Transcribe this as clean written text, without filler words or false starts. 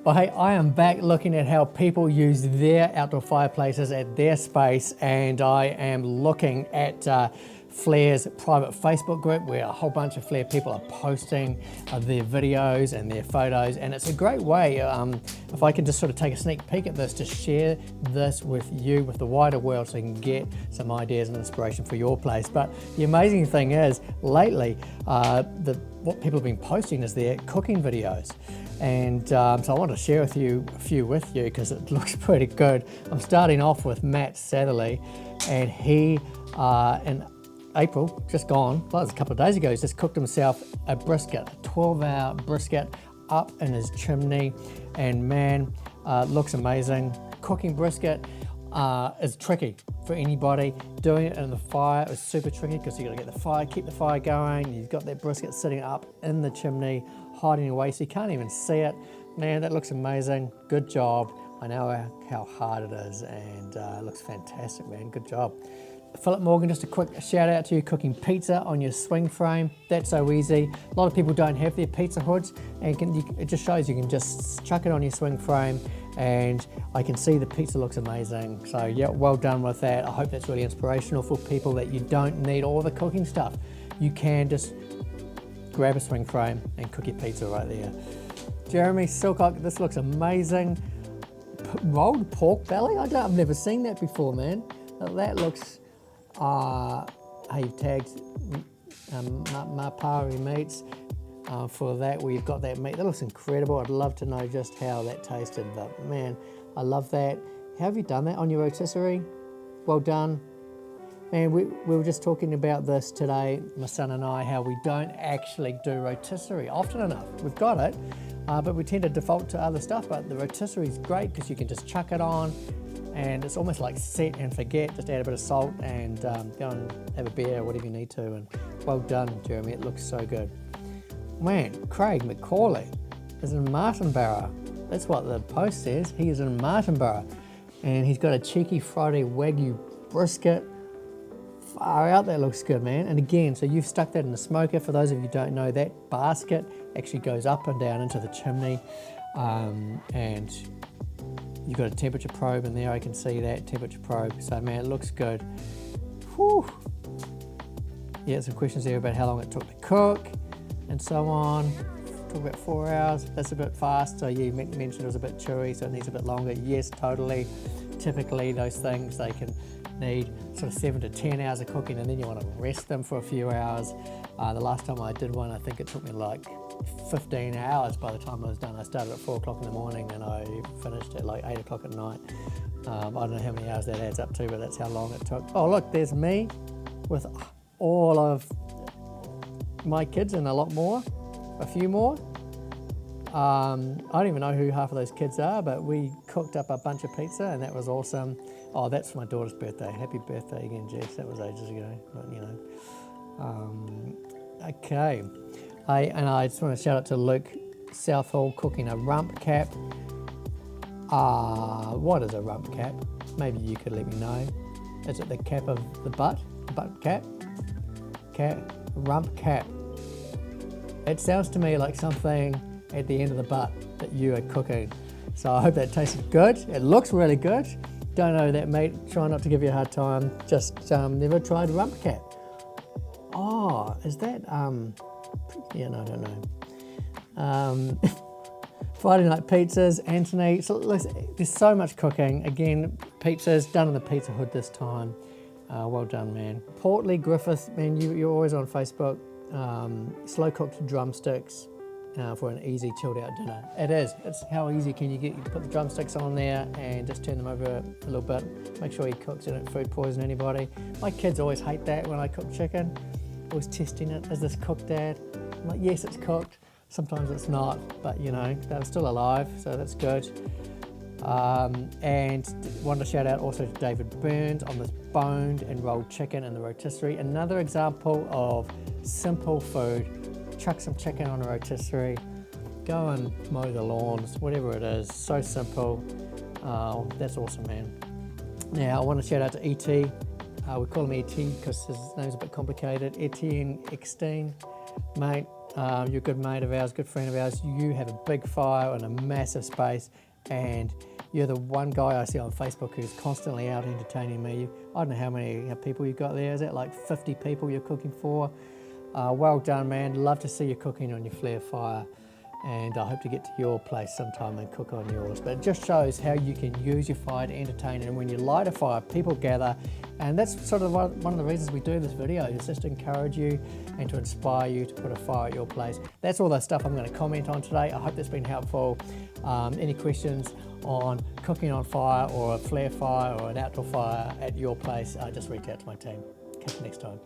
Well, hey, I am back looking at how people use their outdoor fireplaces at their space, and I am looking at Flare's private Facebook group where a whole bunch of Flare people are posting their videos and their photos, and it's a great way, if I can just sort of take a sneak peek at this, to share this with you, with the wider world, so you can get some ideas and inspiration for your place. But the amazing thing is, lately, what people have been posting is their cooking videos. And so I want to share with you a few with you because it looks pretty good. I'm starting off with Matt Satherley, and he, in April, just gone, well, it was a couple of days ago, he's just cooked himself a brisket, a 12-hour brisket up in his chimney, and man, looks amazing. Cooking brisket is tricky for anybody. Doing it in the fire is super tricky because you got to get the fire, keep the fire going. You've got that brisket sitting up in the chimney, hiding away so you can't even see it. Man, that looks amazing. Good job. I know how hard it is, and it looks fantastic, man. Good job. Philip Morgan, just a quick shout out to you, cooking pizza on your swing frame. That's so easy. A lot of people don't have their pizza hoods, and it just shows you can just chuck it on your swing frame, and I can see the pizza looks amazing. So yeah, well done with that. I hope that's really inspirational for people that you don't need all the cooking stuff. You can just grab a swing frame and cook your pizza right there. Jeremy Silcock, this looks amazing. Rolled pork belly? I've never seen that before, man. That looks, hey, you've tagged Mapari Meats for that, where you've got that meat. That looks incredible. I'd love to know just how that tasted, but man, I love that. How have you done that on your rotisserie? Well done. Man, we were just talking about this today, my son and I, how we don't actually do rotisserie often enough. We've got it, but we tend to default to other stuff, but the rotisserie is great because you can just chuck it on, and it's almost like set and forget. Just add a bit of salt and go and have a beer or whatever you need to. And well done, Jeremy. It looks so good. Man, Craig McCauley is in Martinborough. That's what the post says. He is in Martinborough, and he's got a cheeky Friday Wagyu brisket. Far out, that looks good, man. And again, so you've stuck that in the smoker. For those of you who don't know, that basket actually goes up and down into the chimney, and you've got a temperature probe in there. I can see that temperature probe. So man, it looks good. Whew. Yeah, some questions there about how long it took to cook and so on. Talk about 4 hours. That's a bit fast. So you mentioned it was a bit chewy, so it needs a bit longer. Yes, totally. Typically those things, they can need sort of 7 to 10 hours of cooking, and then you want to rest them for a few hours. The last time I did one, I think it took me like 15 hours by the time I was done. I started at 4 o'clock in the morning and I finished at like 8 o'clock at night. I don't know how many hours that adds up to, but that's how long it took. Oh look, there's me with all of my kids and a lot more, a few more. I don't even know who half of those kids are, but we cooked up a bunch of pizza and that was awesome. Oh, that's my daughter's birthday. Happy birthday again, Jess. That was ages ago, but you know. Okay. I just want to shout out to Luke Southall cooking a rump cap. What is a rump cap? Maybe you could let me know. Is it the cap of the butt? Butt cap? Rump cap. It sounds to me like something at the end of the butt that you are cooking. So I hope that tasted good. It looks really good. Don't know that, mate. Try not to give you a hard time. Just never tried rump cap. Oh, is that, yeah, no, I don't know. Friday night pizzas, Anthony. So there's so much cooking. Again, pizzas done in the pizza hood this time. Well done, man. Portley Griffith, man, you're always on Facebook. Slow cooked drumsticks for an easy chilled out dinner. It is. It's how easy can you get? You put the drumsticks on there and just turn them over a little bit. Make sure you cook so you don't food poison anybody. My kids always hate that when I cook chicken. Always testing it. Is this cooked, Dad? I'm like, yes, it's cooked. Sometimes it's not, but you know, they're still alive, so that's good. And wanted to shout out also to David Burns on this boned and rolled chicken in the rotisserie. Another example of simple food. Chuck some chicken on a rotisserie, go and mow the lawns, whatever it is. So simple. That's awesome, man. Now I want to shout out to ET. We call him ET because his name's a bit complicated. Etienne Eckstein, mate. you're a good mate of ours, good friend of ours, you have a big fire in a massive space, and you're the one guy I see on Facebook who's constantly out entertaining me. I don't know how many people you've got there. Is it like 50 people you're cooking for? Well done, man. Love to see you cooking on your flare fire, and I hope to get to your place sometime and cook on yours. But it just shows how you can use your fire to entertain, and when you light a fire, people gather, and that's sort of one of the reasons we do this video, is just to encourage you and to inspire you to put a fire at your place. That's all the stuff I'm going to comment on today. I hope that's been helpful. Any questions on cooking on fire or a flare fire or an outdoor fire at your place, just reach out to my team. Catch you next time.